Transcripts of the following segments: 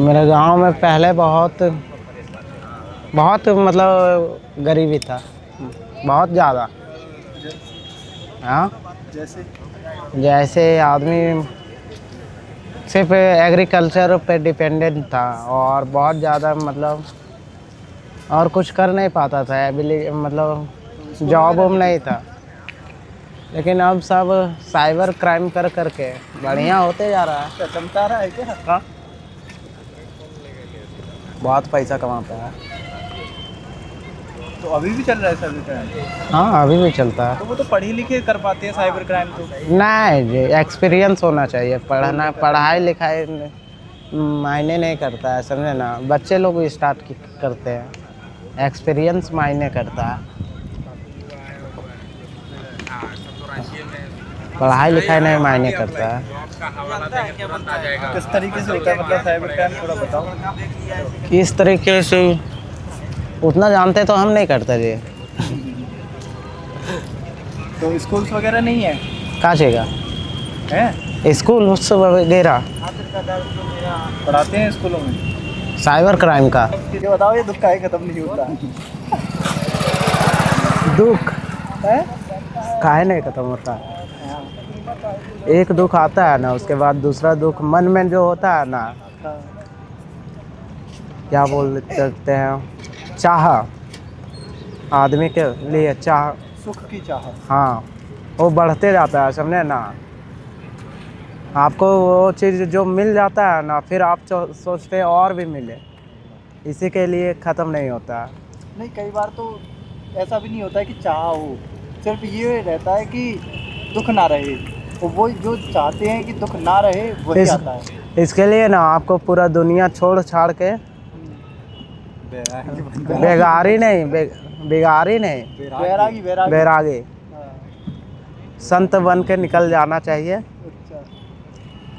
मेरे गांव में पहले बहुत बहुत मतलब गरीबी था, बहुत ज़्यादा। हाँ, जैसे आदमी सिर्फ एग्रीकल्चर पे डिपेंडेंट था और बहुत ज़्यादा मतलब और कुछ कर नहीं पाता था, मतलब जॉब वॉब नहीं था। लेकिन अब सब साइबर क्राइम कर करके बढ़िया होते जा रहा है। चमका रहा है क्या? हाँ, बहुत पैसा कमाता है। तो अभी भी चल रहा है साइबर क्राइम? हाँ, अभी भी चलता है। तो वो तो पढ़े लिखे कर पाते हैं साइबर क्राइम तो। नहीं जी, एक्सपीरियंस होना चाहिए। पढ़ाई लिखाई मायने नहीं करता है, समझे ना। बच्चे लोग स्टार्ट करते हैं, एक्सपीरियंस मायने करता है। पढ़ाई लिखाई नहीं मायने करता है। किस तरीके से होता है मतलब साइबर क्राइम, थोड़ा बताओ। किस तरीके से उतना जानते तो हम नहीं करते जी। तो स्कूल्स वगैरह नहीं है? कहाँ चाहिए हैं? स्कूल वगैरह पढ़ाते हैं स्कूलों में साइबर क्राइम का? ये बताओ, ये दुख काहे खत्म नहीं होता? दुख है? काहे नहीं खत्म होता? एक दुख आता है ना, उसके बाद दूसरा दुख मन में जो होता है ना, क्या बोल सकते हैं, चाह, आदमी के लिए चाह, सुख की चाह। हाँ, वो बढ़ते जाता है, समझे ना। आपको वो चीज़ जो मिल जाता है ना, फिर आप सोचते हैं और भी मिले, इसी के लिए ख़त्म नहीं होता। नहीं, कई बार तो ऐसा भी नहीं होता है कि चाह हो, सिर्फ ये रहता है कि दुख ना रहे। और वो जो चाहते हैं कि दुख ना रहे वही आता है। इसके लिए ना आपको पूरा दुनिया छोड़ छाड़ के बेगारी नहीं बेगारी नहीं बैरागी बैरागी बैरागी हाँ। संत बन के निकल जाना चाहिए। अच्छा,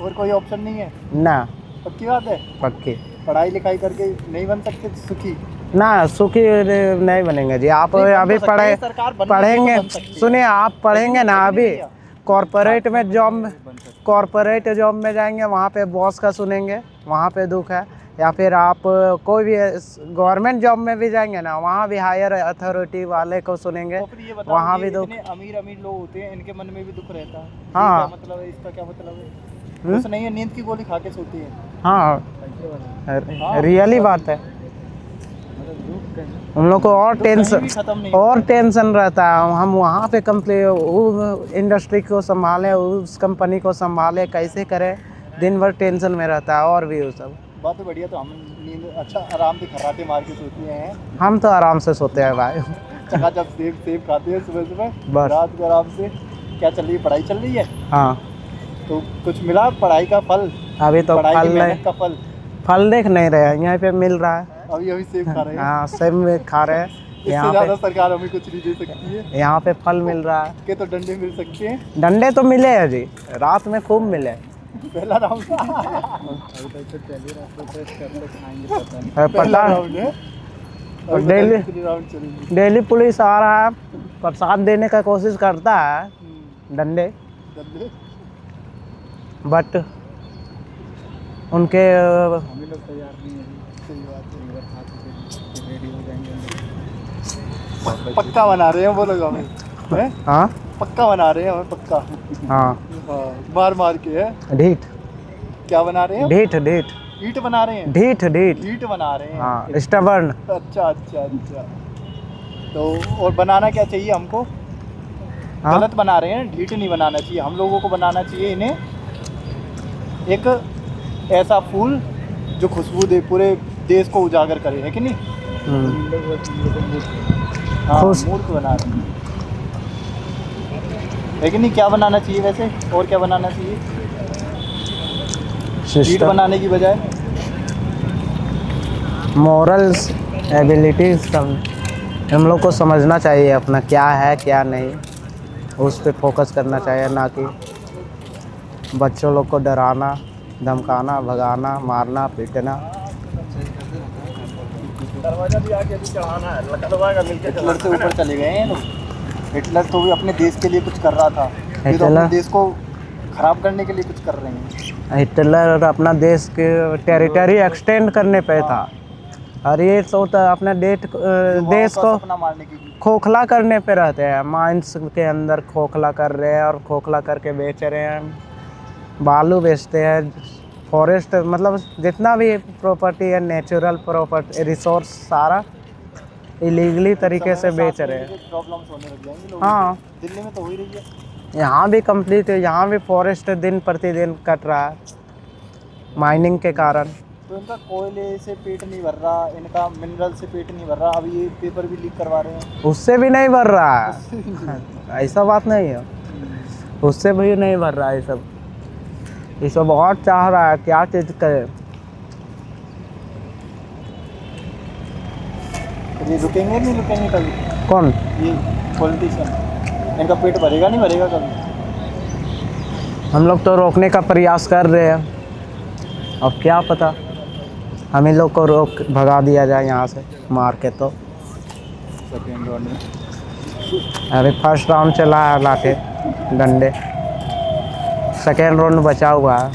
और कोई ऑप्शन नहीं है? ना, पक्की बात है? पक्की। पढ़ाई लिखाई करके नहीं बन सकते सुखी? ना, सुखी नहीं बनेंगे जी। आप नहीं, बन अभी तो सकते हैं, सरकार बनने दे तो पढ़ेंगे, बन सकती है। सुनिए, आप पढ़ेंगे ना अभी, भैया, कॉरपोरेट जॉब में जाएंगे, वहाँ पे बॉस का सुनेंगे, वहाँ पे दुख है। या फिर आप कोई भी गवर्नमेंट जॉब में भी जाएंगे ना, वहाँ भी हायर अथॉरिटी वाले को सुनेंगे, तो फिर ये बताओ, वहाँ ये भी दुख। इतने अमीर अमीर लोग होते हैं, इनके मन में भी दुख रहता है? हाँ। ये क्या मतलब है इसका? क्या मतलब है? कुछ नहीं है, नींद की गोली खा के सोती है। हाँ, हाँ, रियली बात है। हम लोग को और टेंशन रहता है। हम वहाँ पे इंडस्ट्री को संभालें, उस कंपनी को संभालें, कैसे करें, दिन भर टेंशन में रहता है। और भी वो सब बात तो बढ़िया। तो हम नींद अच्छा आराम से खर्राटे मार के सोते हैं। हम तो आराम से सोते हैं भाई। चकाचक सेब खाते हैं सुबह सुबह, बस। रात को आराम से। क्या चल रही है? पढ़ाई चल रही है? हाँ, तो कुछ मिला पढ़ाई का फल? अभी तो पढ़ाई की फल मेहनत का फल फल देख नहीं रहे हैं, यहाँ पे मिल रहा है। अभी अभी सेब खा रहे हैं। हाँ, सेब में खा रहे हैं। इससे यहाँ ज़्यादा पे सरकार हमें कुछ नहीं दे सकती है। यहाँ पे फल मिल रहा है। के तो डंडे मिल सकते हैं। डंडे तो मिले हैं जी, रात में खूब मिले। पहला राउंड पता है। डेली पुलिस आ रहा है, प्रसाद देने का कोशिश करता है, डंडे, बट उनके पक्का बना रहे हैं वो लोग हमें। हाँ, पक्का बना रहे हैं हमें, पक्का। हाँ, मार मार के है। ढीठ क्या बना रहे हैं? ढीठ ईंट बना रहे हैं। ढीठ बना रहे हैं। हाँ, स्टबर्न। अच्छा। तो और बनाना क्या चाहिए हमको? हाँ? गलत बना रहे हैं, ढीठ नहीं बनाना चाहिए। हम लोगों को बनाना चाहिए इन्हें एक ऐसा फूल जो खुशबू दे, पूरे देश को उजागर करे, है कि नहीं? हाँ, मूर्ख बना रहे हैं, है कि नहीं? क्या बनाना चाहिए वैसे, और क्या बनाना चाहिए ढीठ बनाने की बजाय? मॉरल्स, एबिलिटीज सब हम लोग को समझना चाहिए अपना, क्या है क्या नहीं, उस पर फोकस करना चाहिए। ना कि बच्चों लोग को डराना, धमकाना, भगाना, मारना, पीटना। दरवाजा भी आके चढ़ाना है, हिटलर से ऊपर चले गए हैं लोग। हिटलर तो भी अपने देश के लिए कुछ कर रहा था, फिर अपने देश को खराब करने के लिए कुछ कर रहे हैं। हिटलर अपना देश के टेरिटरी एक्सटेंड करने पे था, और ये सोचता अपने देश युवाओं का को सपना मारने की। खोखला करने पे रहते हैं, माइंस के अंदर खोखला कर रहे हैं और खोखला करके बेच रहे हैं, बालू बेचते हैं, फॉरेस्ट मतलब जितना भी प्रॉपर्टी है, नेचुरल प्रॉपर्टी रिसोर्स सारा इलीगली तरीके से बेच रहे हैं। प्रॉब्लम्स होने लग जाएंगे लोगों हाँ, को। दिल्ली में तो हो ही रही है। यहाँ भी कंप्लीट है, यहाँ भी फॉरेस्ट दिन प्रतिदिन कट रहा है माइनिंग के कारण। तो इनका कोयले से पेट नहीं भर रहा, इनका मिनरल से पेट नहीं भर रहा। अभी ये पेपर भी लीक करवा रहे हैं। उससे भी नहीं भर रहा है, ऐसा बात नहीं है, उससे भी नहीं भर रहा है। ये सब बहुत चाह रहा है, क्या चीज़ करे। ये रुकेंगे नहीं रुकेंगे कभी? कौन? ये पॉलिटिशियन। इनका पेट भरेगा नहीं भरेगा कभी? हम लोग तो रोकने का प्रयास कर रहे हैं, अब क्या पता हम इन लोग को रोक भगा दिया जाए यहाँ से मार के। तो सेकेंड राउंड में अरे फर्स्ट राउंड चला है लाके डंडे, सेकेंड राउंड बचा हुआ है।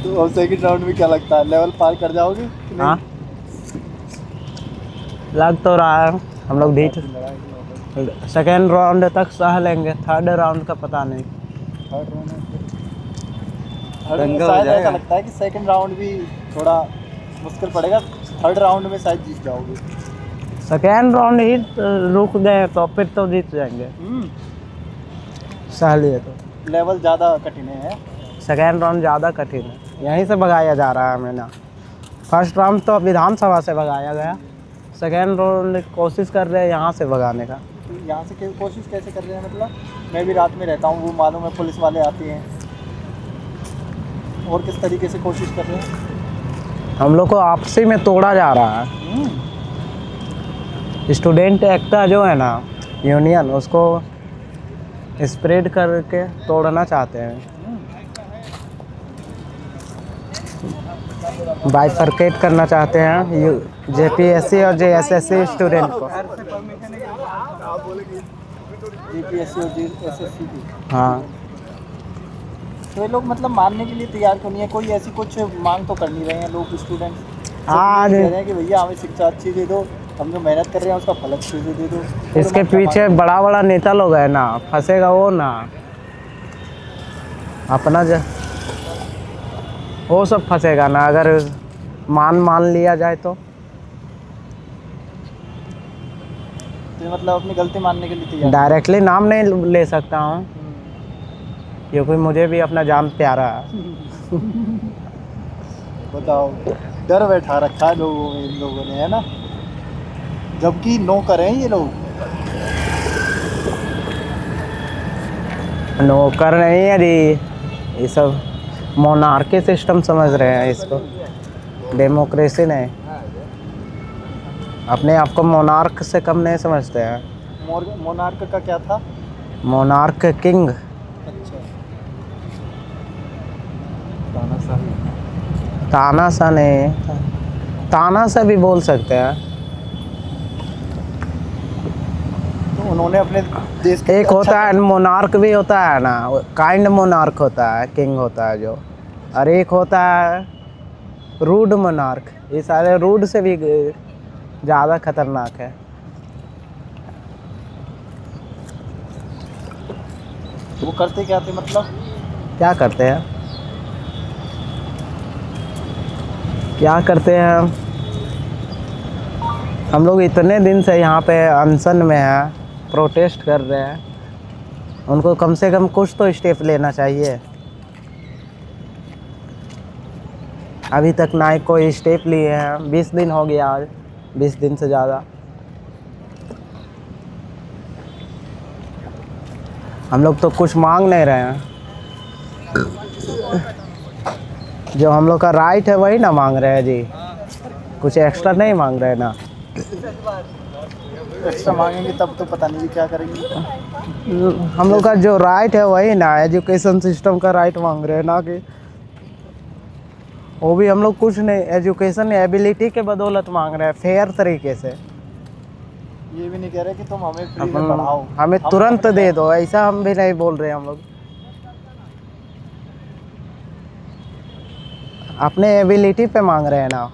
तो अब सेकेंड राउंड में क्या लगता है, लेवल पार कर जाओगे कि नहीं? हाँ, लग तो रहा है हम लोग ढीठ सेकेंड राउंड तक सह लेंगे, थर्ड राउंड का पता नहीं। शायद ऐसा लगता है कि सेकंड राउंड भी थोड़ा मुश्किल पड़ेगा, थर्ड राउंड में शायद जीत जाओगे। सेकेंड राउंड ही रुक गए तो फिर तो जीत जाएंगे, सह लिए तो। लेवल ज़्यादा कठिन है। सेकेंड राउंड ज़्यादा कठिन है, यहीं से भगाया जा रहा है हमें ना। फर्स्ट राउंड तो विधानसभा से भगाया गया, सेकेंड राउंड कोशिश कर रहे हैं यहाँ से भगाने का। तो यहाँ से कोशिश कैसे कर रहे हैं? मतलब मैं भी रात में रहता हूँ, वो मालूम है पुलिस वाले आते हैं। और किस तरीके से कोशिश कर रहे हैं? हम लोग को आपसी में तोड़ा जा रहा है। स्टूडेंट एकता जो है ना यूनियन, उसको स्प्रेड करके तोड़ना चाहते हैं, बाइफरकेट करना चाहते हैं जेपीएससी और जेएसएससी स्टूडेंट को। जेपीएससी और जेएसएससी की। हाँ, तो ये लोग मतलब मानने के लिए तैयार क्यों नहीं है? कोई ऐसी कुछ मांग तो कर नहीं रहे हैं लोग, स्टूडेंट्स हाँ, कह रहे हैं कि भैया हमें शिक्षा अच्छी दे दो, हम जो मेहनत कर रहे हैं उसका फल अच्छे से दे दो। इसके पीछे बड़ा बड़ा नेता लोग है ना, फंसेगा वो ना अपना वो सब फंसेगा ना, अगर मान लिया जाए तो मतलब अपनी गलती मानने के लिए तैयार। डायरेक्टली नाम नहीं ले सकता हूँ क्योंकि मुझे भी अपना जान प्यारा है। बताओ, डर बैठा रखा है लोगों में, इन लोगों ने, है ना? जबकि नो करें ये लोग। नौकर नहीं है जी, ये सब मोनार्की सिस्टम समझ रहे हैं इसको, डेमोक्रेसी नहीं। अपने आप को मोनार्क से कम नहीं समझते हैं। मोनार्क का क्या था? Monarch king. अच्छा, तानाशाह नहीं, तानाशाह भी बोल सकते हैं। तो उन्होंने अपने देश के एक होता है मोनार्क भी होता है ना, काइंड मोनार्क होता है, किंग होता है जो, और एक होता है रूड मोनार्क। ये सारे रूड से भी ज़्यादा खतरनाक है। वो करते क्या थे मतलब? क्या करते हैं, क्या करते हैं हम लोग इतने दिन से यहाँ पे अनशन में हैं, प्रोटेस्ट कर रहे हैं, उनको कम से कम कुछ तो स्टेप लेना चाहिए। अभी तक ना ही कोई स्टेप लिए हैं। 20 दिन हो गया, आज 20 दिन से ज़्यादा। हम लोग तो कुछ मांग नहीं रहे हैं, जो हम लोग का राइट है वही ना मांग रहे हैं जी, कुछ एक्स्ट्रा नहीं मांग रहे ना। एक्स्ट्रा मांगेंगे तब तो पता नहीं क्या करेंगे। हम लोग का जो राइट है वही ना, एजुकेशन सिस्टम का राइट मांग रहे हैं ना, कि वो भी हम लोग कुछ नहीं, एजुकेशन एबिलिटी के बदौलत मांग रहे हैं, फेयर तरीके से। ये भी नहीं कह रहे कि तुम हमें फ्री में पढ़ाओ, हमें हम तुरंत अपने- दे दो, ऐसा हम भी नहीं बोल रहे हम लोग। अपने एबिलिटी पे मांग रहे हैं ना।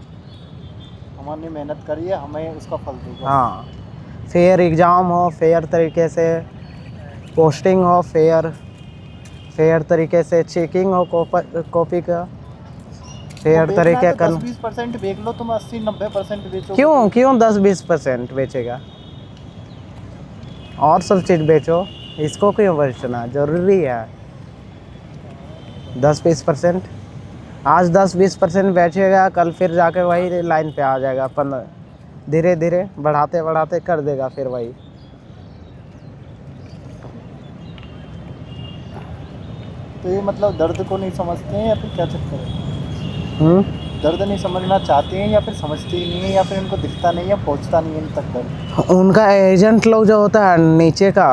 हमने मेहनत करी है, हमें उसका फल दो बस। हाँ, फेयर एग्ज़ाम हो, फेयर तरीके से पोस्टिंग हो, फेयर तरीके से चेकिंग हो कॉपी का, फेयर तरीके का। 10-20% बेच लो तुम, 80-90% बेचो। क्यों 10-20% बेचेगा? और सब चीज़ बेचो, इसको क्यों बेचना ज़रूरी है? 10-20%, आज 10-20% बेचेगा, कल फिर जाके वही लाइन पे आ जाएगा। अपन धीरे धीरे बढ़ाते बढ़ाते कर देगा फिर वही। तो ये मतलब दर्द को नहीं समझते हैं या फिर क्या चक्कर है? दर्द नहीं समझना चाहते हैं या फिर समझते ही नहीं है, या फिर इनको दिखता नहीं है, पहुंचता नहीं है इन तक दर्द? उनका एजेंट लोग जो होता है नीचे का,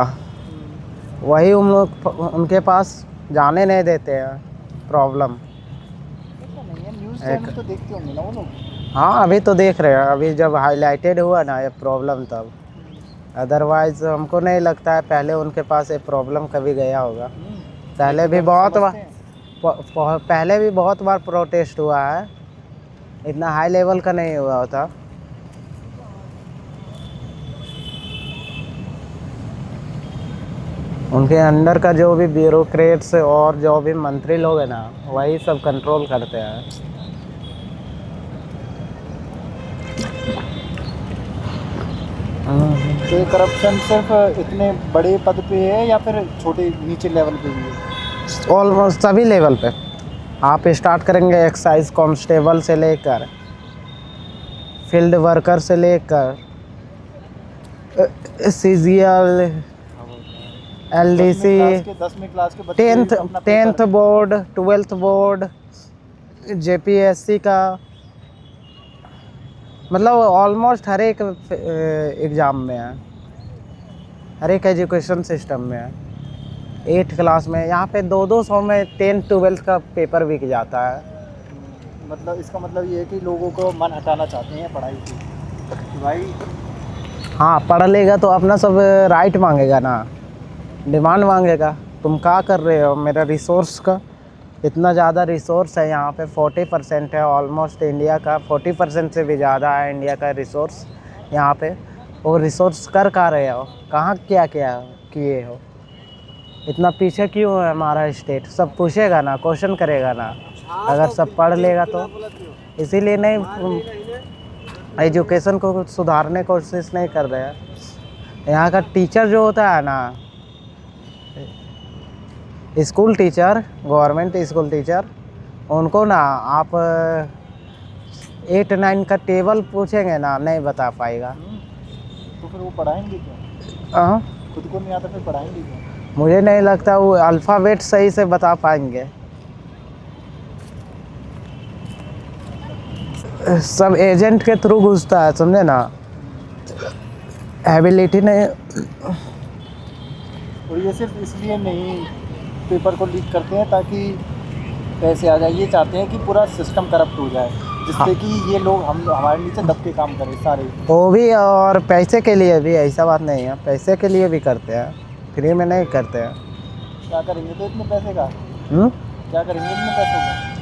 वही उन लोग उनके पास जाने नहीं देते हैं प्रॉब्लम। ऐसा नहीं है, न्यूज़ चैनल तो देखते होंगे ना वो लोग। हाँ, अभी तो देख रहे हैं, अभी जब हाईलाइटेड हुआ ना ये प्रॉब्लम तब। अदरवाइज हमको नहीं लगता है पहले उनके पास ये प्रॉब्लम कभी गया होगा। पहले भी बहुत बार, पहले भी बहुत बार प्रोटेस्ट हुआ है, इतना हाई लेवल का नहीं हुआ होता। उनके अंडर का जो भी ब्यूरोक्रेट्स और जो भी मंत्री लोग हैं ना, वही सब कंट्रोल करते हैं। तो ये करप्शन सिर्फ इतने बड़े पद पे है या फिर छोटे नीचे लेवल पे भी है? ऑलमोस्ट सभी लेवल पे। आप स्टार्ट करेंगे एक्साइज कांस्टेबल से लेकर फील्ड वर्कर से लेकर सीजीएल, एलडीसी, 10वीं क्लास के बच्चे अपना tenth board, 12th board, JPSC का, मतलब ऑलमोस्ट हर एक एग्ज़ाम में है, हर एक एजुकेशन सिस्टम में है। 8th क्लास में यहाँ पे 200 में 10th 12th का पेपर बिक जाता है। मतलब इसका मतलब ये है कि लोगों को मन हटाना चाहते हैं पढ़ाई से कि भाई। हाँ, पढ़ लेगा तो अपना सब राइट मांगेगा ना, डिमांड मांगेगा। तुम क्या कर रहे हो? मेरा रिसोर्स का इतना ज़्यादा रिसोर्स है यहाँ पे, 40% है ऑलमोस्ट इंडिया का, 40% से भी ज़्यादा है इंडिया का रिसोर्स यहाँ पे। वो रिसोर्स कर कहाँ रहे हो? कहाँ क्या क्या किए हो? इतना पीछे क्यों है हमारा स्टेट? सब पूछेगा ना, क्वेश्चन करेगा ना, अगर सब पढ़ लेगा तो। इसीलिए नहीं, एजुकेशन को सुधारने की कोशिश नहीं कर रहे हैं। यहाँ का टीचर जो होता है ना, school teacher, government school teacher, उनको ना आप 8-9 का टेबल पूछेंगे ना, नहीं बता पाएगा। तो फिर वो पढ़ाएंगे क्या? खुद को नहीं आता फिर पढ़ाएंगे क्या? मुझे नहीं लगता वो अल्फ़ाबेट सही से बता पाएंगे। सब एजेंट के थ्रू घुसता है, समझे ना, एबिलिटी नहीं। और ये सिर्फ इसलिए नहीं पेपर को लीक करते हैं ताकि पैसे आ जाए, ये चाहते हैं कि पूरा सिस्टम करप्ट हो जाए, जिससे कि ये लोग हमारे नीचे दब के काम करें सारे। वो भी, और पैसे के लिए भी, ऐसा बात नहीं है, पैसे के लिए भी करते हैं, फ्री में नहीं करते हैं। क्या करेंगे तो इतने पैसे का? क्या करेंगे इतने पैसों का?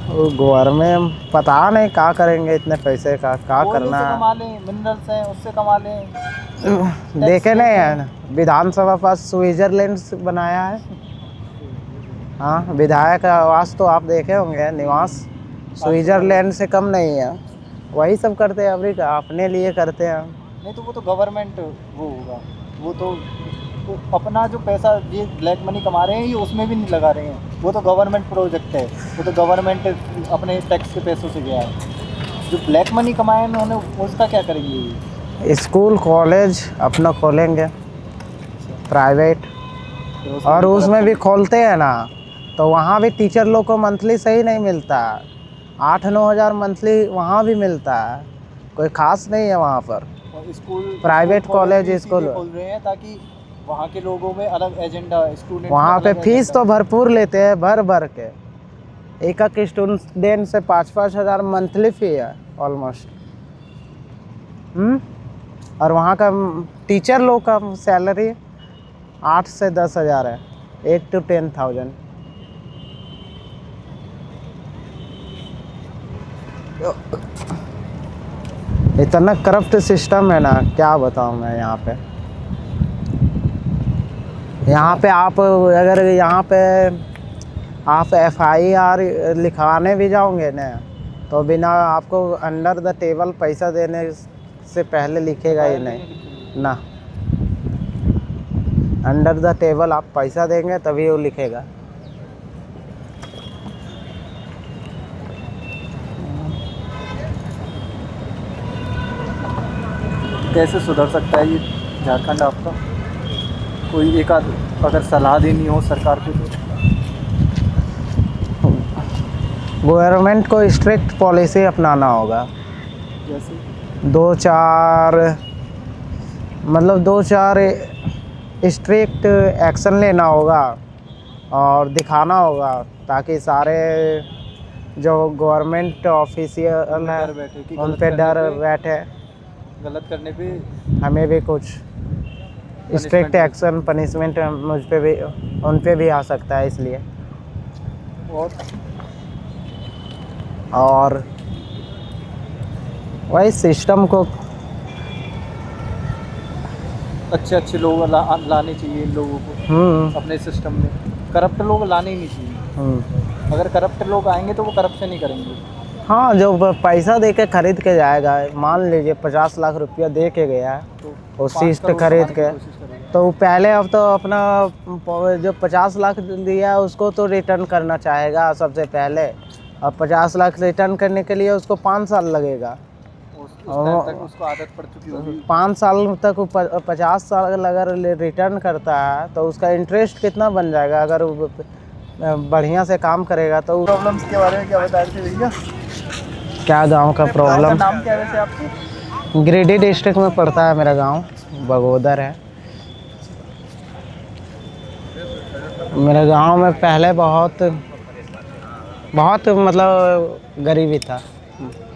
गवर्नमेंट पता नहीं क्या करेंगे इतने पैसे का, क्या करना है। कमा लें, मिनरल्स हैं उससे कमा लें। देखे नहीं है विधानसभा पास स्विट्जरलैंड बनाया है। हाँ, विधायक आवास तो आप देखे होंगे, निवास स्विट्जरलैंड से कम नहीं है। वही सब करते हैं, अभी अपने लिए करते हैं। नहीं तो वो तो गवर्नमेंट वो होगा, वो तो अपना जो पैसा ये ब्लैक मनी कमा रहे हैं ये उसमें भी नहीं लगा रहे हैं, वो तो गवर्नमेंट प्रोजेक्ट है, वो तो गवर्नमेंट अपने टैक्स के पैसों से गया है। जो ब्लैक मनी कमाया उन्होंने उसका क्या करेंगे? स्कूल कॉलेज अपना खोलेंगे प्राइवेट, और उसमें भी खोलते हैं ना तो वहाँ भी टीचर लोग को मंथली सही नहीं मिलता, 8-9 हज़ार मंथली वहाँ भी मिलता है, कोई ख़ास नहीं है वहाँ पर। स्कूल प्राइवेट कॉलेज स्कूल खोल रहे हैं ताकि वहाँ के लोगों में अलग एजेंडा, स्टूडेंट वहाँ पे फीस तो भरपूर लेते हैं, भर के। एक स्टूडेंट से 5-5 हज़ार मंथली फ़ी है ऑलमोस्ट। और वहाँ का टीचर लोग का सैलरी 8 से 10 हज़ार है, 8 to 10,000। इतना करप्ट सिस्टम है ना, क्या बताऊँ मैं। यहाँ पे आप अगर यहाँ पे आप FIR लिखवाने भी जाओगे ना, तो बिना आपको अंडर द टेबल पैसा देने से पहले लिखेगा ही नहीं ना। अंडर द टेबल आप पैसा देंगे तभी वो लिखेगा। कैसे सुधर सकता है ये झारखंड आपका? कोई एक आध अगर सलाह देनी हो सरकार को तो? गवर्नमेंट को स्ट्रिक्ट पॉलिसी अपनाना होगा। जैसे 2-4 स्ट्रिक्ट एक्शन लेना होगा और दिखाना होगा, ताकि सारे जो गवर्नमेंट ऑफिशियल है उन पे डर बैठे। गलत करने पे हमें भी कुछ स्ट्रिक्ट एक्शन पनिशमेंट मुझ पे भी उन पे भी आ सकता है, इसलिए। और वही सिस्टम को अच्छे लोग लाने चाहिए इन लोगों को अपने सिस्टम में। करप्ट लोग लाने ही नहीं चाहिए। अगर करप्ट लोग आएंगे तो वो करप्शन ही करेंगे। हाँ, जो पैसा दे के खरीद के जाएगा, मान लीजिए 50 लाख रुपया दे के गया तो वो सीट खरीद के, तो पहले अब तो अपना जो 50 लाख दिया है उसको तो रिटर्न करना चाहेगा सबसे पहले। अब 50 लाख रिटर्न करने के लिए उसको 5 साल लगेगा। उसको आदत पड़ चुकी होगी। 5 साल तक 50 साल अगर रिटर्न करता है तो उसका इंटरेस्ट कितना बन जाएगा। अगर बढ़िया से काम करेगा तो। प्रॉब्लम्स के बारे में क्या बता रहे थे भैया? क्या गांव का प्रॉब्लम? नाम क्या है वैसे आपके? गिरिडीह डिस्ट्रिक्ट में पड़ता है मेरा गांव, बगोदर है। मेरे गांव में पहले बहुत मतलब गरीबी था,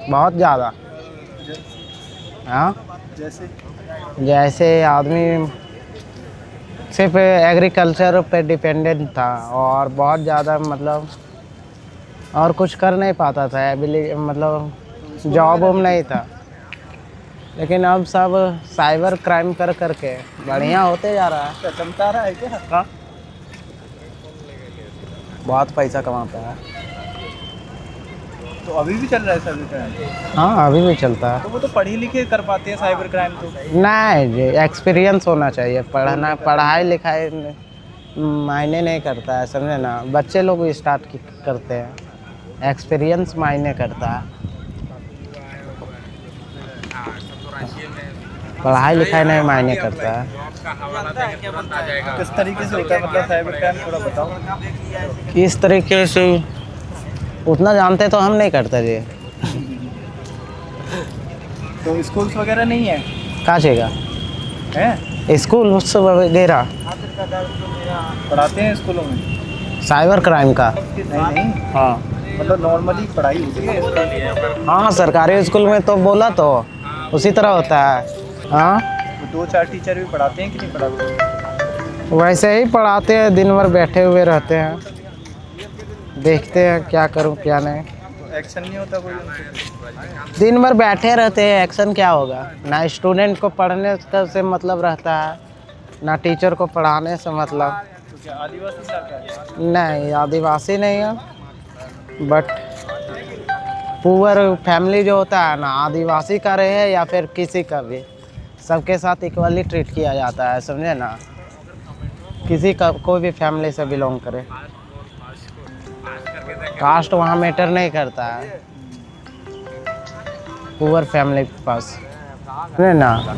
बहुत ज़्यादा। हाँ, जैसे आदमी सिर्फ एग्रीकल्चर पे डिपेंडेंट था और बहुत ज़्यादा मतलब और कुछ कर नहीं पाता था, मतलब जॉब नहीं था। लेकिन अब सब साइबर क्राइम कर करके बढ़िया होते जा रहा है। चमका रहा है क्या? हाँ, बहुत पैसा कमाता है। तो अभी भी चल रहा है साइबर क्राइम? हाँ, अभी भी चलता है। तो वो तो पढ़े लिखे कर पाते हैं साइबर क्राइम तो? नहीं, एक्सपीरियंस होना चाहिए। पढ़ाई लिखाई मायने नहीं करता है, समझे ना। बच्चे लोग स्टार्ट करते हैं, एक्सपीरियंस मायने करता है। पढ़ाई लिखाई नहीं मायने करता है। किस तरीके से होता है मतलब साइबर क्राइम, थोड़ा बताओ। किस तरीके से उतना जानते तो हम नहीं करते जी। तो स्कूल्स वगैरह नहीं है? कहाँ चाहिएगा हैं? स्कूल वगैरह पढ़ाते हैं स्कूलों में साइबर क्राइम का? नहीं। हाँ, मतलब नॉर्मली पढ़ाई होती है? हाँ, सरकारी स्कूल में तो बोला तो उसी तरह होता है। हाँ, तो 2-4 टीचर भी पढ़ाते हैं कि नहीं पढ़ाते? वैसे ही पढ़ाते हैं, दिन भर बैठे हुए रहते हैं, देखते हैं क्या करूं क्या नहीं। तो एक्शन नहीं होता कोई उनसे? दिन भर बैठे रहते हैं, एक्शन क्या होगा। ना स्टूडेंट को पढ़ने से मतलब रहता है, ना टीचर को पढ़ाने से मतलब। तो क्या आदिवासी इलाका है? नहीं, आदिवासी नहीं है, बट पुअर फैमिली जो होता है ना, आदिवासी का रहे या फिर किसी का भी, सबके साथ इक्वली ट्रीट किया जाता है, समझे ना। किसी का कोई भी फैमिली से बिलोंग करे, कास्ट वहाँ मैटर नहीं करता है। पुअर फैमिली के पास है ना,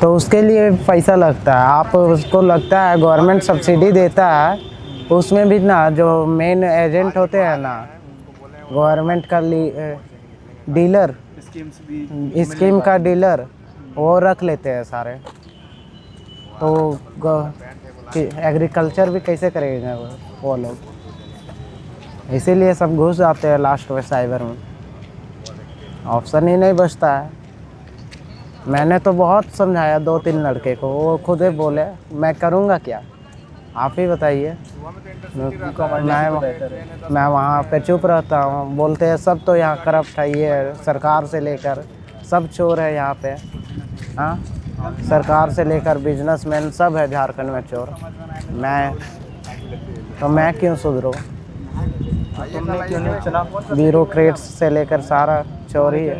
तो उसके लिए पैसा लगता है। आप उसको लगता है गवर्नमेंट सब्सिडी देता है, उसमें भी ना जो मेन एजेंट होते हैं ना गवर्नमेंट का डीलर, स्कीम का डीलर, वो रख लेते हैं सारे। तो एग्रीकल्चर भी कैसे करेंगे वो लोग, इसीलिए सब घुस जाते हैं लास्ट में साइबर में। ऑप्शन ही नहीं बचता है। मैंने तो बहुत समझाया 2-3 लड़के को, वो खुद ही बोले मैं करूँगा क्या, आप ही बताइए। मैं वहाँ पे चुप रहता हूँ, बोलते हैं सब तो यहाँ करप्ट है, ये सरकार से लेकर सब चोर है यहाँ पे। हाँ, सरकार से लेकर बिजनेसमैन सब है झारखंड में चोर। मैं क्यों सुधरूँ? तुमने क्यों नहीं चुना? ब्यूरोक्रेट्स से लेकर सारा चोर ही है।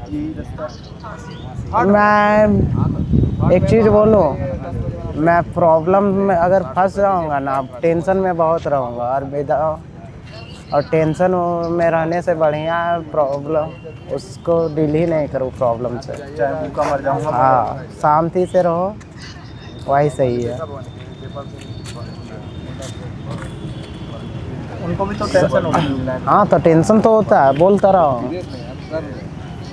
यही रास्ता। मैं एक चीज़ बोलूँ, मैं प्रॉब्लम में अगर फंस जाऊँगा ना, टेंशन में बहुत रहूँगा, और टेंशन में रहने से बढ़िया है प्रॉब्लम उसको डील ही नहीं करूँ प्रॉब्लम से। चाहे भूखा मर जाऊंगा। हाँ, शांति से रहो, वही सही है। उनको भी तो टेंशन होती है। हाँ, तो टेंशन तो होता है, बोलता रहो,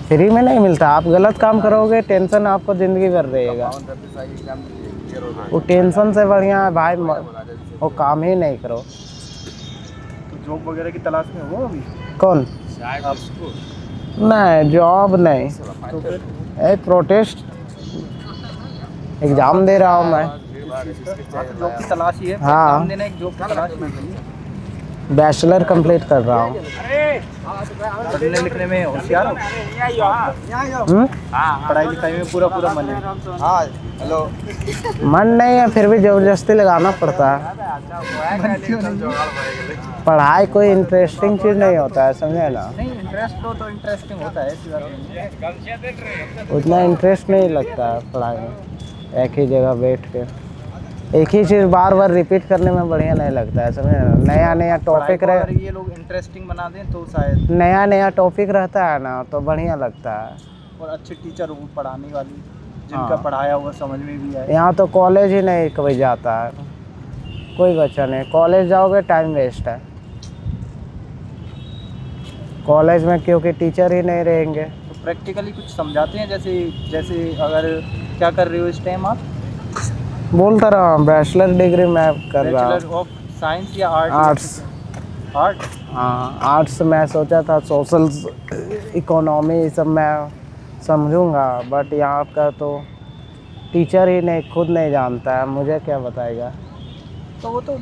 फ्री में नहीं मिलता। आप गलत काम करोगे, टेंशन आपको ज़िंदगी भर रहेगा। वो टेंशन से बढ़िया है भाई वो काम ही नहीं करो। तो जॉब वगैरह की तलाश में हो अभी? कौन? नहीं, जॉब नहीं, तो फिर एक प्रोटेस्ट एग्ज़ाम दे रहा हूँ मैं। जॉब की तलाश ही है। हाँ। एग्जाम देना एक जॉब की तलाश ही है। बैचलर कंप्लीट कर रहा हूँ। पढ़ने लिखने में होशियार हो? पढ़ाई लिखाई में पूरा मन है? हाँ। हेलो। मन नहीं है, फिर भी ज़बरदस्ती लगाना पड़ता है। पढ़ाई कोई इंटरेस्टिंग चीज़ नहीं होता है, समझे ना? नहीं, इंटरेस्ट हो तो इंटरेस्टिंग होता है, ऐसी बात नहीं। उतना इंटरेस्ट नहीं लगता है पढ़ाई में, एक ही जगह बैठ के एक ही चीज़ बार बार रिपीट करने में बढ़िया नहीं लगता है, समझे ना? नया टॉपिक अगर ये लोग इंटरेस्टिंग बना दें तो शायद नया टॉपिक रहता है ना, तो बढ़िया लगता है। और अच्छे टीचर हो पढ़ाने वाली, जिनका पढ़ाया हुआ समझ में भी आए। यहाँ तो कॉलेज ही नहीं कभी जाता है कोई बच्चा नहीं। कॉलेज जाओगे टाइम वेस्ट है कॉलेज में, क्योंकि टीचर ही नहीं रहेंगे। तो प्रैक्टिकली कुछ समझाते हैं, जैसे अगर क्या कर रहे हो इस टाइम आप? बोलता रहा, बैचलर डिग्री मैं कर रहा हूँ। बैचलर ऑफ साइंस या आर्ट्स। हाँ, आर्ट्स में सोचा था सोशल इकोनॉमी सब मैं समझूंगा, बट यहाँ का तो टीचर ही नहीं, खुद नहीं जानता है, मुझे क्या बताएगा। तो वो तो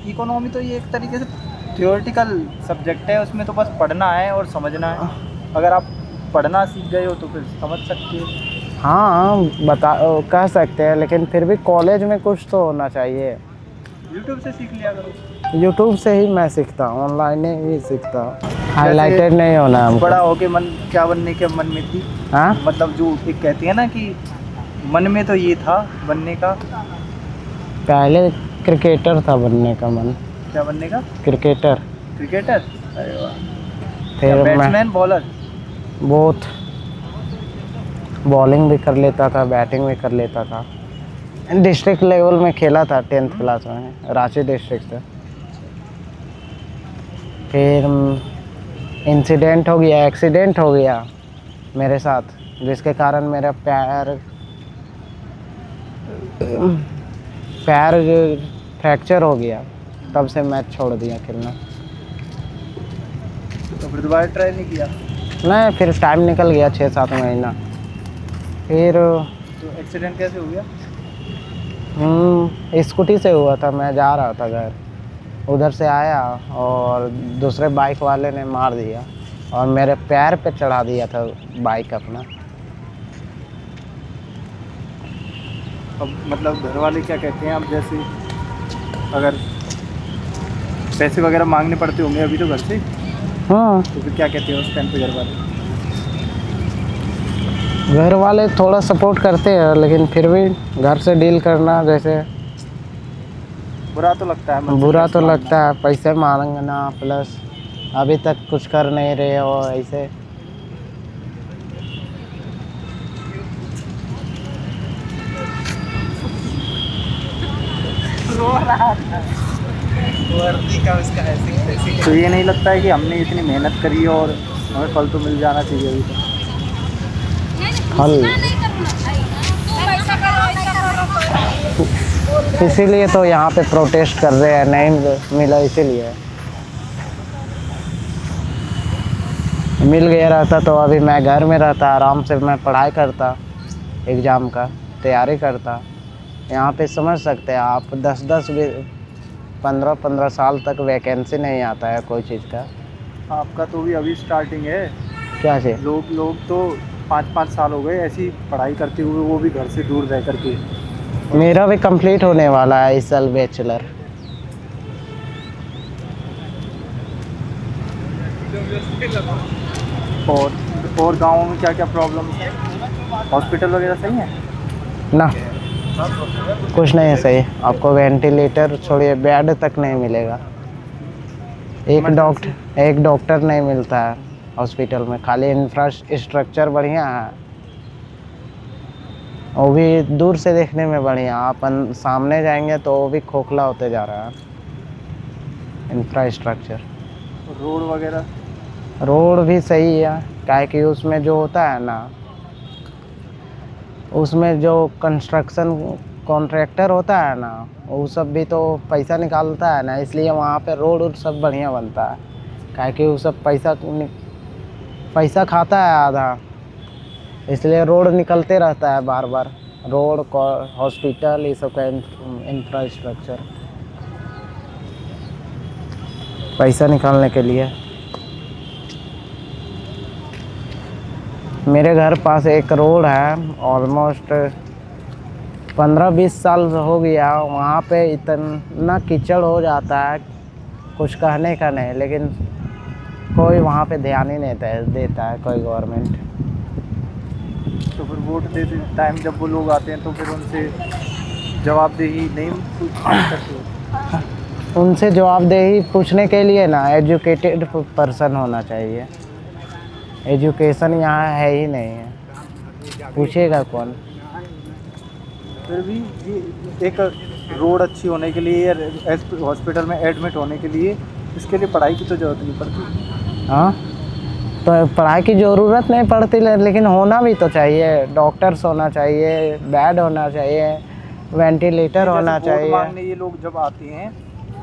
इकोनॉमी तो ये एक तरीके से थियोरेटिकल सब्जेक्ट है, उसमें तो बस पढ़ना है और समझना है। अगर आप पढ़ना सीख गए हो तो फिर समझ सकते हो। हाँ, कह सकते हैं, लेकिन फिर भी कॉलेज में कुछ तो होना चाहिए। यूट्यूब से सीख लिया करो। यूट्यूब से ही मैं सीखता हूँ, ऑनलाइन ही सीखता हूँ। हाईलाइटेड नहीं होना हमको। बड़ा होके मन क्या बनने के मन में थी? हाँ, मतलब जो एक कहती है ना कि मन में तो ये था बनने का। पहले क्रिकेटर था बनने का मन। क्या बनने का? क्रिकेटर। अरे वाह। फिर मैं बैट्समैन, बॉलर? बहुत बॉलिंग भी कर लेता था, बैटिंग भी कर लेता था। डिस्ट्रिक्ट लेवल में खेला था 10th क्लास में, रांची डिस्ट्रिक्ट से। फिर एक्सीडेंट हो गया मेरे साथ, जिसके कारण मेरा पैर फ्रैक्चर हो गया। तब से मैच छोड़ दिया खेलना। तो फिर दोबारा ट्राई नहीं किया? नहीं, फिर टाइम निकल गया 6-7 महीना। फिर तो एक्सीडेंट कैसे हो गया? स्कूटी से हुआ था, मैं जा रहा था घर, उधर से आया और दूसरे बाइक वाले ने मार दिया और मेरे पैर पे चढ़ा दिया था बाइक अपना। अब मतलब घर वाले क्या कहते हैं? अब जैसे अगर पैसे वगैरह मांगने पड़ते होंगे अभी तो घर से, हाँ, तो फिर क्या कहते हैं उस टाइम पे घर वाले? घर वाले थोड़ा सपोर्ट करते हैं, लेकिन फिर भी घर से डील करना जैसे बुरा तो लगता है। बुरा तो लगता है, पैसे मांगना, प्लस अभी तक कुछ कर नहीं रहे हो ऐसे। तो ये नहीं लगता है कि हमने इतनी मेहनत करी है और हमें फल तो मिल जाना चाहिए अभी तो? फल इसीलिए तो यहाँ पे प्रोटेस्ट कर रहे हैं, नहीं मिला इसीलिए। मिल गया रहता तो अभी मैं घर में रहता, आराम से मैं पढ़ाई करता। एग्ज़ाम का तैयारी करता। यहाँ पे समझ सकते हैं आप 10-10 15-15 साल तक वैकेंसी नहीं आता है कोई चीज़ का। आपका तो भी अभी स्टार्टिंग है। क्या से लोग तो 5-5 साल हो गए ऐसी पढ़ाई करते हुए, वो भी घर से दूर रह करके। मेरा भी कंप्लीट होने वाला है इस साल बैचलर। और गाँव में क्या क्या प्रॉब्लम है? हॉस्पिटल वगैरह सही है ना, कुछ नहीं है सही। आपको वेंटिलेटर छोड़िए बेड तक नहीं मिलेगा। एक डॉक्टर नहीं मिलता है हॉस्पिटल में। खाली इंफ्रास्ट्रक्चर बढ़िया है, वो भी दूर से देखने में बढ़िया, अपन सामने जाएंगे तो वो भी खोखला होते जा रहा है इंफ्रास्ट्रक्चर। रोड भी सही है, क्या कि उसमें जो होता है ना, उसमें जो कंस्ट्रक्शन कॉन्ट्रैक्टर होता है ना, वो सब भी तो पैसा निकालता है ना, इसलिए वहाँ पे रोड सब बढ़िया बनता है। क्या कि वो सब पैसा खाता है आधा, इसलिए रोड निकलते रहता है बार बार। रोड, हॉस्पिटल, ये सब का इंफ्रास्ट्रक्चर पैसा निकालने के लिए। मेरे घर पास एक रोड है, ऑलमोस्ट 15-20 साल हो गया। वहाँ पे इतना कीचड़ हो जाता है, कुछ कहने का नहीं, लेकिन कोई वहाँ पे ध्यान ही नहीं देता है कोई गवर्नमेंट। तो फिर वोट देते टाइम जब वो लोग आते हैं तो फिर उनसे जवाबदेही नहीं करते? उनसे जवाबदेही पूछने के लिए ना एजुकेटेड पर्सन होना चाहिए। एजुकेशन यहाँ है ही नहीं है, पूछेगा कौन। फिर भी ये एक रोड अच्छी होने के लिए, हॉस्पिटल में एडमिट होने के लिए, इसके लिए पढ़ाई की तो ज़रूरत नहीं पड़ती। हाँ, तो पढ़ाई की ज़रूरत नहीं पड़ती, लेकिन होना भी तो चाहिए। डॉक्टर्स होना चाहिए, बेड होना चाहिए, वेंटिलेटर होना चाहिए। वोट मांगने ये लोग जब आते हैं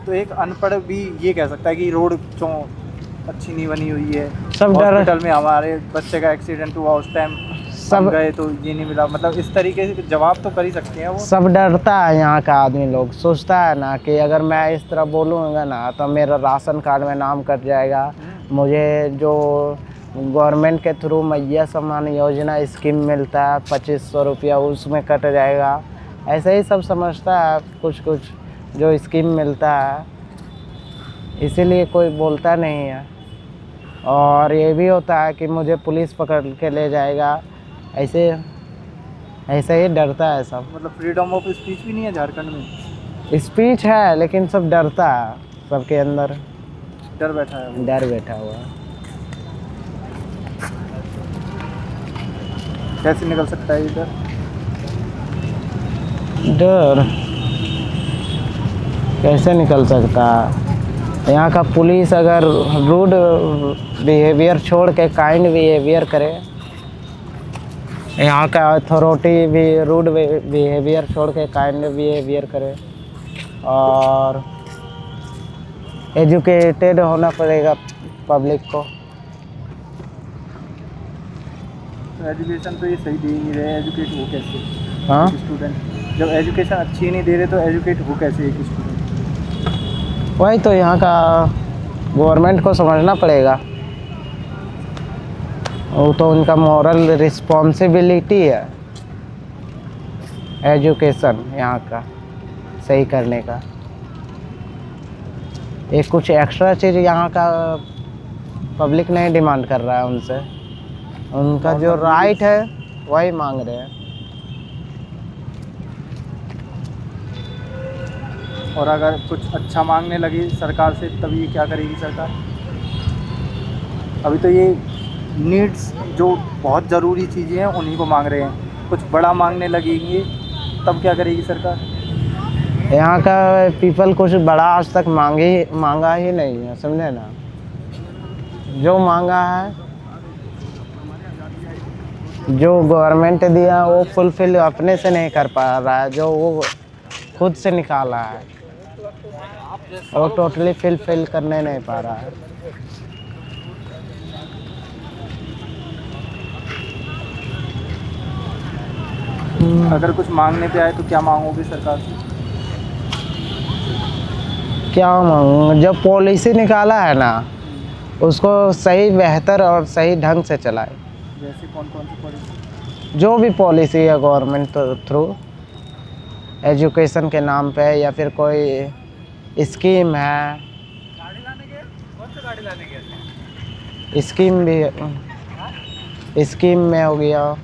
तो एक अनपढ़ भी ये कह सकता है कि रोड क्यों अच्छी नहीं बनी हुई है। सब हॉस्पिटल में हमारे बच्चे का एक्सीडेंट हुआ, उस टाइम सब गए तो ये नहीं मिला, मतलब इस तरीके से जवाब तो कर ही सकते हैं वो। सब डरता है यहाँ का आदमी लोग, सोचता है ना कि अगर मैं इस तरह बोलूँगा ना तो मेरा राशन कार्ड में नाम कट जाएगा, मुझे जो गवर्नमेंट के थ्रू मैया सम्मान योजना स्कीम मिलता है 2500 रुपया, उसमें कट जाएगा। ऐसे ही सब समझता है कुछ जो स्कीम मिलता है, इसीलिए कोई बोलता नहीं है। और ये भी होता है कि मुझे पुलिस पकड़ के ले जाएगा, ऐसे ही डरता है सब। मतलब फ्रीडम ऑफ स्पीच भी नहीं है झारखंड में? स्पीच है, लेकिन सब डरता है, सबके अंदर डर बैठा हुआ है। कैसे निकल सकता है ये डर कैसे निकल सकता है? यहाँ का पुलिस अगर रूड बिहेवियर छोड़ के काइंड बिहेवियर करे, यहाँ का अथॉरिटी भी रूड बिहेवियर छोड़ के काइंड बिहेवियर करे, और एजुकेटेड होना पड़ेगा पब्लिक को। तो एजुकेशन तो ये सही दे ही नहीं रहे, एजुकेट हो कैसे? हाँ, स्टूडेंट जब एजुकेशन अच्छी नहीं दे रहे तो एजुकेट हो कैसे एक स्टूडेंट? वही तो यहाँ का गवर्नमेंट को समझना पड़ेगा, वो तो उनका मॉरल रिस्पॉन्सिबिलिटी है एजुकेशन यहाँ का सही करने का। एक कुछ एक्स्ट्रा चीज़ यहाँ का पब्लिक नहीं डिमांड कर रहा है उनसे, उनका जो राइट है वही मांग रहे हैं। और अगर कुछ अच्छा मांगने लगी सरकार से तब ये क्या करेगी सरकार? अभी तो ये नीड्स जो बहुत ज़रूरी चीज़ें हैं उन्हीं को मांग रहे हैं, कुछ बड़ा मांगने लगेंगे तब क्या करेगी सरकार? यहाँ का पीपल कुछ बड़ा आज तक मांगा ही नहीं है, समझे ना। जो मांगा है, जो गवर्नमेंट दिया वो फुलफिल अपने से नहीं कर पा रहा है, जो वो खुद से निकाला है वो टोटली फिल करने नहीं पा रहा है। अगर कुछ मांगने पे आए तो क्या मांगोगे सरकार से? क्या मांगूंगा, जो पॉलिसी निकाला है ना उसको सही, बेहतर और सही ढंग से चलाए। जैसे कौन कौन सी पॉलिसी? जो भी पॉलिसी है गवर्नमेंट थ्रू, एजुकेशन के नाम पे, या फिर कोई स्कीम है, स्कीम भी, स्कीम में हो गया,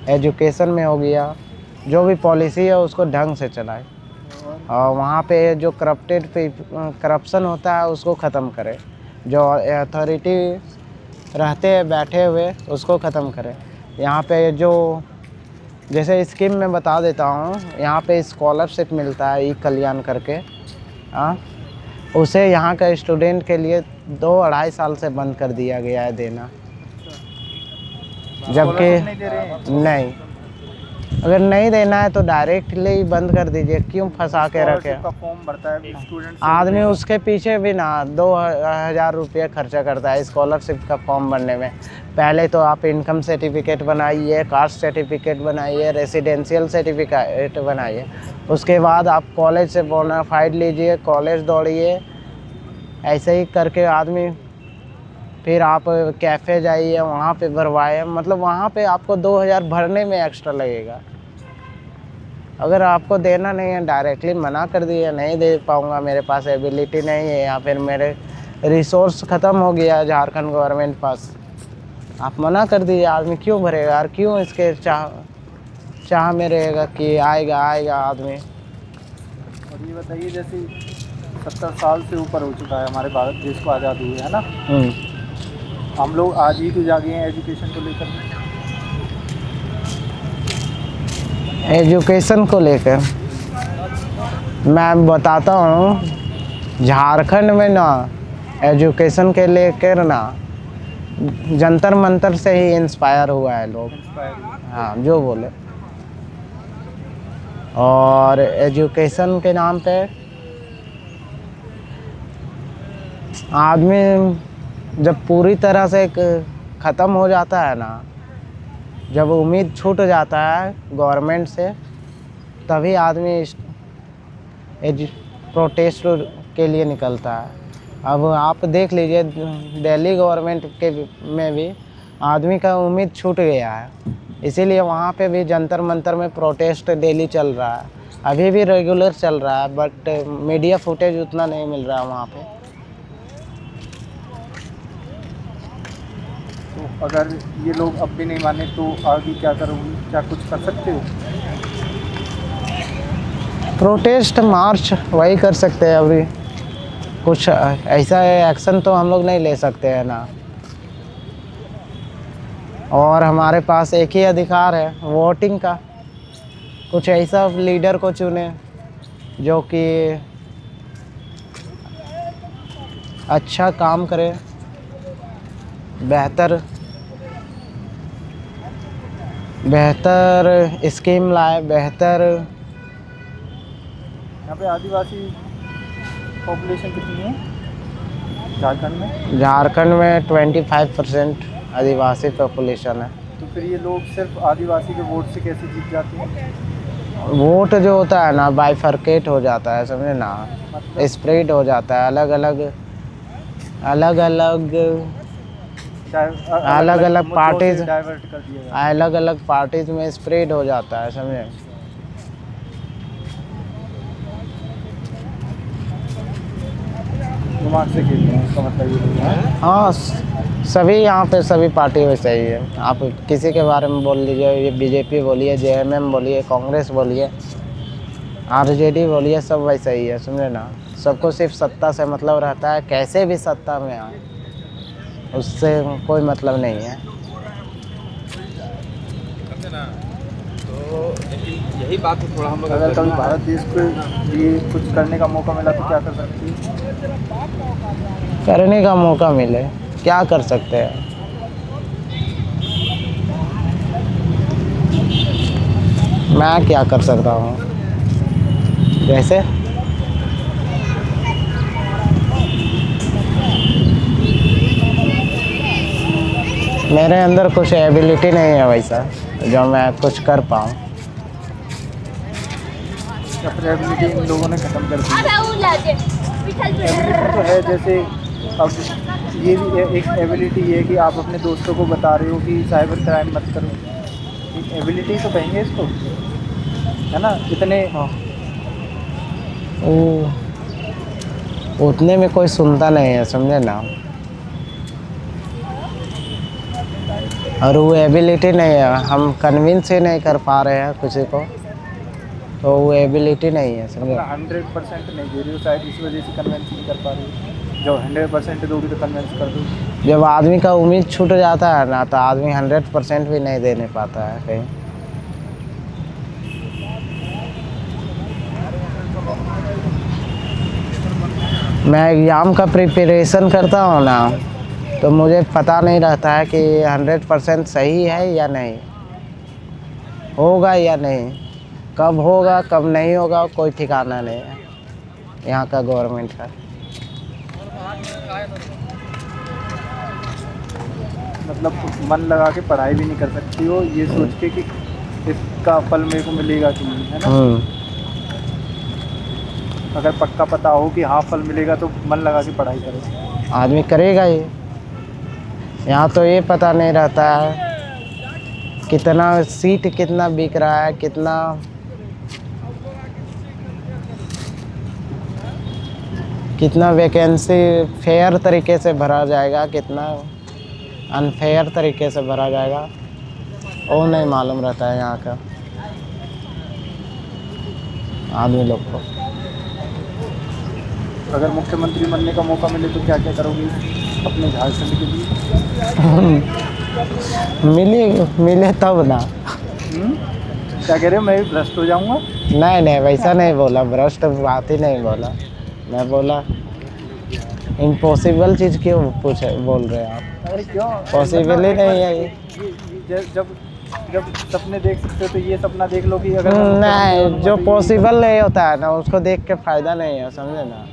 एजुकेशन में हो गया, जो भी पॉलिसी है उसको ढंग से चलाए। और वहाँ पे जो करप्शन होता है उसको ख़त्म करे, जो अथॉरिटी रहते हैं बैठे हुए उसको ख़त्म करे। यहाँ पे जो, जैसे स्कीम में बता देता हूँ, यहाँ पे स्कॉलरशिप मिलता है ई कल्याण करके, हाँ, उसे यहाँ का स्टूडेंट के लिए 2-2.5 साल से बंद कर दिया गया है देना। जबकि नहीं दे रहे हैं? नहीं, अगर नहीं देना है तो डायरेक्टली बंद कर दीजिए, क्यों फंसा के रखे। स्कॉलरशिप का फॉर्म भरता है स्टूडेंट, आदमी उसके पीछे भी ना 2,000 रुपये खर्चा करता है स्कॉलरशिप का फॉर्म भरने में। पहले तो आप इनकम सर्टिफिकेट बनाइए, कास्ट सर्टिफिकेट बनाइए, रेसिडेंशियल सर्टिफिकेट बनाइए, उसके बाद आप कॉलेज से बोनाफाइड लीजिए, कॉलेज दौड़िए, ऐसे ही करके आदमी, फिर आप कैफ़े जाइए वहाँ पे भरवाए, मतलब वहाँ पे आपको 2,000 भरने में एक्स्ट्रा लगेगा। अगर आपको देना नहीं है, डायरेक्टली मना कर दिए नहीं दे पाऊँगा, मेरे पास एबिलिटी नहीं है, या फिर मेरे रिसोर्स ख़त्म हो गया झारखंड गवर्नमेंट पास, आप मना कर दीजिए, आदमी क्यों भरेगा यार, क्यों इसके चाह में रहेगा कि आएगा आदमी। और ये बताइए, जैसे 70 साल से ऊपर हो चुका है हमारे भारत देश को आज़ाद हुए, है ना? हम लोग आज ही तो जागे हैं एजुकेशन को लेकर। एजुकेशन को लेकर मैं बताता हूँ, झारखंड में ना एजुकेशन के लेकर ना जंतर मंतर से ही इंस्पायर हुआ है लोग, हाँ जो बोले। और एजुकेशन के नाम पे आदमी जब पूरी तरह से ख़त्म हो जाता है ना, जब उम्मीद छूट जाता है गवर्नमेंट से, तभी आदमी प्रोटेस्ट के लिए निकलता है। अब आप देख लीजिए दिल्ली गवर्नमेंट के में भी आदमी का उम्मीद छूट गया है, इसीलिए वहाँ पे भी जंतर मंतर में प्रोटेस्ट डेली चल रहा है, अभी भी रेगुलर चल रहा है, बट मीडिया फुटेज उतना नहीं मिल रहा है वहाँ पे। तो अगर ये लोग अब भी नहीं माने तो आगे क्या करोगे, क्या कुछ कर सकते हो? प्रोटेस्ट मार्च वही कर सकते हैं, अभी कुछ ऐसा एक्शन तो हम लोग नहीं ले सकते हैं ना। और हमारे पास एक ही अधिकार है वोटिंग का, कुछ ऐसा लीडर को चुने जो कि अच्छा काम करे, बेहतर स्कीम लाए, बेहतर। यहाँ पे आदिवासी पॉपुलेशन कितनी है झारखंड में? झारखंड में 25% आदिवासी पॉपुलेशन है। तो फिर ये लोग सिर्फ आदिवासी के वोट से कैसे जीत जाते हैं? वोट जो होता है ना बाइफरकेट हो जाता है, समझे ना, स्प्रेड हो जाता है, अलग अलग पार्टीज, डाइवर्ट कर दिया जाता अलग अलग पार्टीज में स्प्रेड हो जाता है, समझे। दिमाग से खेलते हैं, इसका मतलब ये है। हाँ, सभी यहाँ पे सभी पार्टी वैसे ही है। आप किसी के बारे में बोल लीजिए, ये बीजेपी बोलिए, जेएमएम बोलिए, कांग्रेस बोलिए, आरजेडी बोलिए, सब वैसा ही है, समझे ना। सबको सिर्फ सत्ता से मतलब रहता है, कैसे भी सत्ता में आए उससे कोई मतलब नहीं है। तो यही बात है, थोड़ा हम लोग अगर कभी भारत देश को लिए कुछ करने का मौका मिला तो क्या कर सकते हैं? करने का मौका मिले क्या कर सकते हैं। मैं क्या कर सकता हूँ, जैसे मेरे अंदर कुछ एबिलिटी नहीं है वैसा जो मैं कुछ कर पाऊँ। सप्रेबिलिटी इन लोगों ने ख़त्म कर दी है। एबिलिटी तो है, जैसे अब ये भी एक एबिलिटी ये है कि आप अपने दोस्तों को बता रहे हो कि साइबर क्राइम मत करो, एक एबिलिटी तो कहेंगे इसको, है ना। इतने वो उतने में कोई सुनता नहीं है, समझे ना। और वो एबिलिटी नहीं है, हम कन्विंस ही नहीं कर पा रहे हैं किसी को, तो वो एबिलिटी नहीं है, समझे। 100% नहीं दे रही हो, शायद इस वजह से कन्विंस नहीं कर पा रही हो। जब 100% दोगी तो कन्विंस कर दो। जब आदमी का उम्मीद छूट जाता है ना, तो आदमी 100% भी नहीं देने पाता है कहीं। मैं एग्ज़ाम का प्रिपरेशन करता हूँ ना, तो मुझे पता नहीं रहता है कि 100% सही है या नहीं, होगा या नहीं, कब होगा कब नहीं होगा, कोई ठिकाना नहीं है यहाँ का गवर्नमेंट का। मतलब मन लगा के पढ़ाई भी नहीं कर सकती हो, ये सोच के कि इसका फल मेरे को मिलेगा कि नहीं, है ना। अगर पक्का पता हो कि हाँ फल मिलेगा तो मन लगा के पढ़ाई करो, आदमी करेगा ही। यहाँ तो ये पता नहीं रहता है कितना सीट कितना बिक रहा है, कितना वैकेंसी फेयर तरीके से भरा जाएगा, कितना अनफेयर तरीके से भरा जाएगा, वो नहीं मालूम रहता है यहाँ का आदमी लोग को। अगर मुख्यमंत्री बनने का मौका मिले तो क्या क्या करोगे अपने झारखंड के लिए? मिले तब ना। क्या कह रहे हो, मैं भी भ्रष्ट हो जाऊंगा? नहीं वैसा नहीं बोला, भ्रष्ट बात ही नहीं बोला। मैं बोला इम्पॉसिबल चीज़ क्यों बोल रहे हैं आप? अरे क्यों, पॉसिबल ही नहीं है ये। जब सपने देख सकते हो तो ये सपना देख लो कि अगर नहीं, जो पॉसिबल नहीं होता है ना, उसको देख के फ़ायदा नहीं है, समझे ना।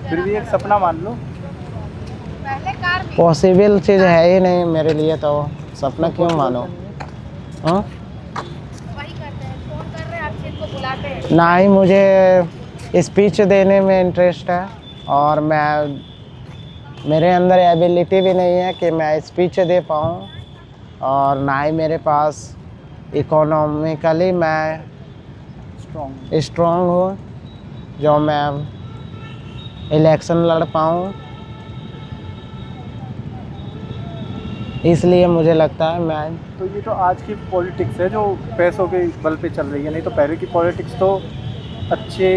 फिर भी एक सपना मान लो। पॉसिबल चीज़ है ही नहीं मेरे लिए, तो सपना क्यों मानो। हाँ, ना ही मुझे स्पीच देने में इंटरेस्ट है, और मेरे अंदर एबिलिटी भी नहीं है कि मैं स्पीच दे पाऊँ, और ना ही मेरे पास इकोनॉमिकली मैं स्ट्रॉन्ग हूँ जो मैं इलेक्शन लड़ पाऊँ। इसलिए मुझे लगता है मैं तो ये तो आज की पॉलिटिक्स है जो पैसों के बल पे चल रही है, नहीं तो पहले की पॉलिटिक्स तो अच्छे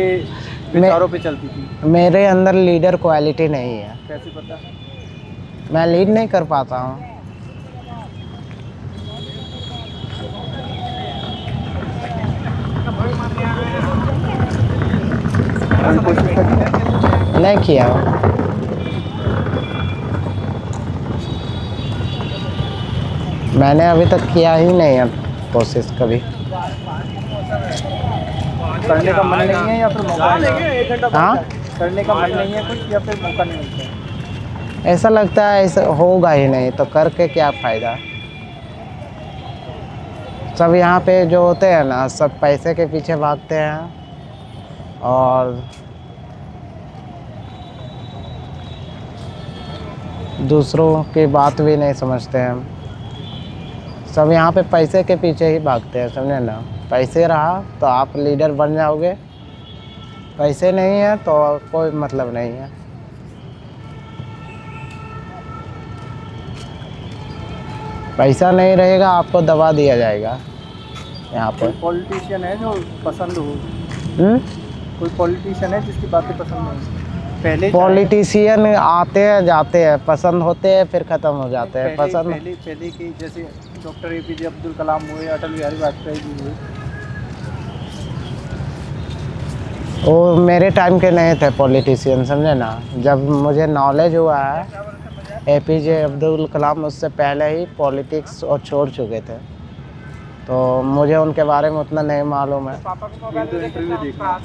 विचारों पे चलती थी। मेरे अंदर लीडर क्वालिटी नहीं है। कैसे पता? मैं लीड नहीं कर पाता हूँ। कोशिश करी है? नहीं किया। मैंने अभी तक किया ही नहीं है कोशिश कभी। करने का मन नहीं है या फिर मौका नहीं? हाँ, करने का मन नहीं है कुछ, या फिर मौका नहीं मिलता है? ऐसा लगता है ऐसा होगा ही नहीं, तो करके क्या फ़ायदा। सब यहाँ पे जो होते हैं ना, सब पैसे के पीछे भागते हैं, और दूसरों की बात भी नहीं समझते हैं। सब यहाँ पे पैसे के पीछे ही भागते हैं, समझे ना। पैसे रहा तो आप लीडर बन जाओगे, पैसे नहीं है तो कोई मतलब नहीं है। पैसा नहीं रहेगा, आपको दबा दिया जाएगा यहाँ पर। कोई पॉलिटिशियन है जो पसंद हो? कोई पॉलिटिशियन है जिसकी बातें पसंद हो? पहले पॉलिटिशियन आते हैं जाते हैं, पसंद होते हैं फिर ख़त्म हो जाते हैं। पहले के जैसे डॉक्टर APJ अब्दुल कलाम हुए, अटल बिहारी वाजपेयी जी हुए, वो मेरे टाइम के नहीं थे पॉलिटिशियन, समझे ना। जब मुझे नॉलेज हुआ है, APJ अब्दुल कलाम उससे पहले ही पॉलिटिक्स और छोड़ चुके थे। तो मुझे उनके बारे में उतना नहीं मालूम है। तो इंटरव्यू देखा,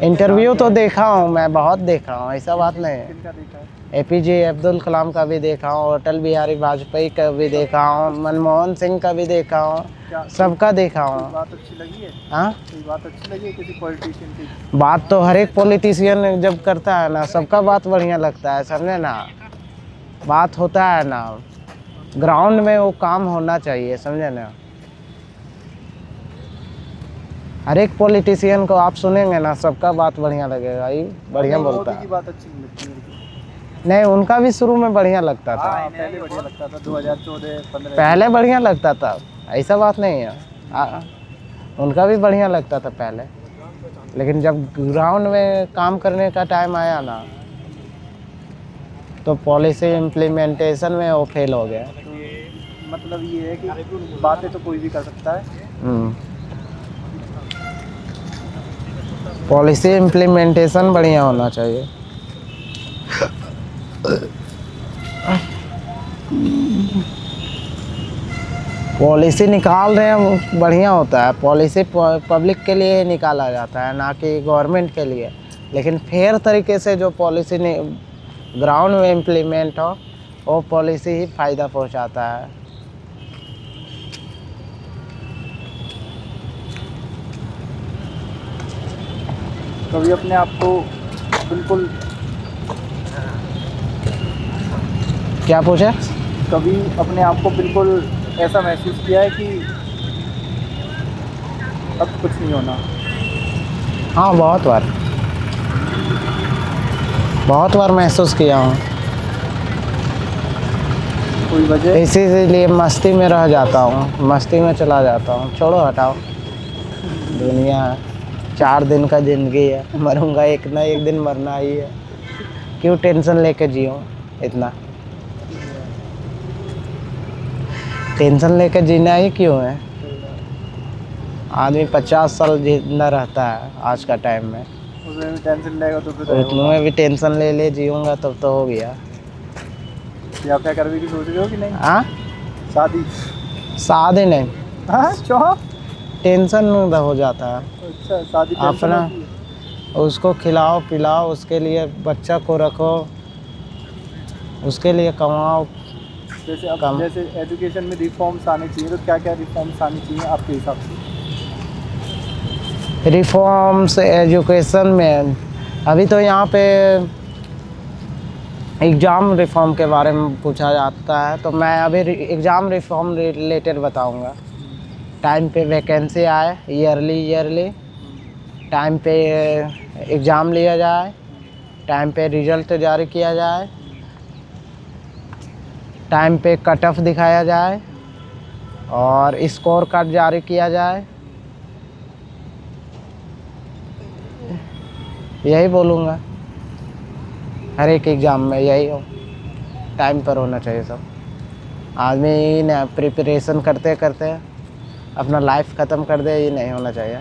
इंटरव्यू तो देखा हूँ मैं, बहुत देखा हूँ, ऐसा बात नहीं है। किनका देखा है? APJ अब्दुल कलाम का भी देखा हूँ, अटल बिहारी वाजपेयी का भी देखा हूँ, मनमोहन सिंह का भी देखा हूँ, क्या सबका देखा कोई हूँ। बात अच्छी लगी है? हाँ, कोई बात अच्छी लगी है किसी पॉलिटिशियन की? बात तो हर एक पॉलिटिशियन जब करता है ना, सबका बात बढ़िया लगता है, समझे ना। बात होता है ना, ग्राउंड में वो काम होना चाहिए, समझे ना। हर एक पॉलिटिशियन को आप सुनेंगे ना, सबका बात बढ़िया लगेगा, ये बढ़िया नहीं, बोलता मोदी की है। बात अच्छी नहीं लगती मेरे को। नहीं, उनका भी शुरू में बढ़िया लगता था, हाँ, पहले बढ़िया लगता था, 2014-15 पहले बढ़िया लगता था, ऐसा बात नहीं है। उनका भी बढ़िया लगता था पहले, लेकिन जब ग्राउंड में काम करने का टाइम आया ना, तो पॉलिसी इम्प्लीमेंटेशन में वो फेल हो गया। तो मतलब ये है कि बातें तो कोई भी कर सकता है। पॉलिसी इम्प्लीमेंटेशन बढ़िया होना चाहिए। पॉलिसी निकाल रहे हैं, बढ़िया होता है। पॉलिसी पब्लिक के लिए निकाला जाता है, ना कि गवर्नमेंट के लिए। लेकिन फेयर तरीके से जो पॉलिसी ग्राउंड में इम्प्लीमेंट हो, वो पॉलिसी ही फ़ायदा पहुंचाता है। कभी अपने आप को बिल्कुल, क्या पूछे? कभी अपने आप को बिल्कुल ऐसा महसूस किया है कि अब कुछ नहीं होना? हाँ, बहुत बार महसूस किया हूँ। कोई वजह? इसीलिए मस्ती में रह जाता हूँ, मस्ती में चला जाता हूँ। छोड़ो, हटाओ, दुनिया है, 4 दिन का ज़िंदगी है, मरूंगा एक ना एक दिन, मरना ही है। क्यों टेंशन लेके जियो इतना? टेंशन लेके जीना ही क्यों है? आदमी 50 साल जिंदा रहता है आज का टाइम में, उसमें भी टेंशन लेगा तो फिर उतने में भी टेंशन ले जीऊँगा तब तो हो गया। या क्या करने की सोच रहे हो कि नहीं? हाँ, शादी? शादी नहीं, हाँ, क्यों? टेंशन हो जाता है। अच्छा, शादी टेंशन अपना होती है? उसको खिलाओ पिलाओ, उसके लिए बच्चा को रखो, उसके लिए कमाओ। जैसे अब कम। जैसे एजुकेशन में रिफॉर्म्स आने चाहिए, तो क्या क्या रिफॉर्म्स आने चाहिए आपके हिसाब से? रिफॉर्म्स एजुकेशन में अभी तो यहाँ पे एग्ज़ाम रिफॉर्म के बारे में पूछा जाता है, तो मैं अभी एग्ज़ाम रिफॉर्म रिलेटेड बताऊंगा। टाइम पे वैकेंसी आए, ईयरली टाइम पे एग्ज़ाम लिया जाए, टाइम पे रिज़ल्ट जारी किया जाए, टाइम पे कट ऑफ दिखाया जाए और स्कोर कार्ड जारी किया जाए। यही बोलूँगा, हर एक एग्ज़ाम में यही हो, टाइम पर होना चाहिए सब। आदमी ना प्रिपरेशन करते करते अपना लाइफ ख़त्म कर दे, ये नहीं होना चाहिए।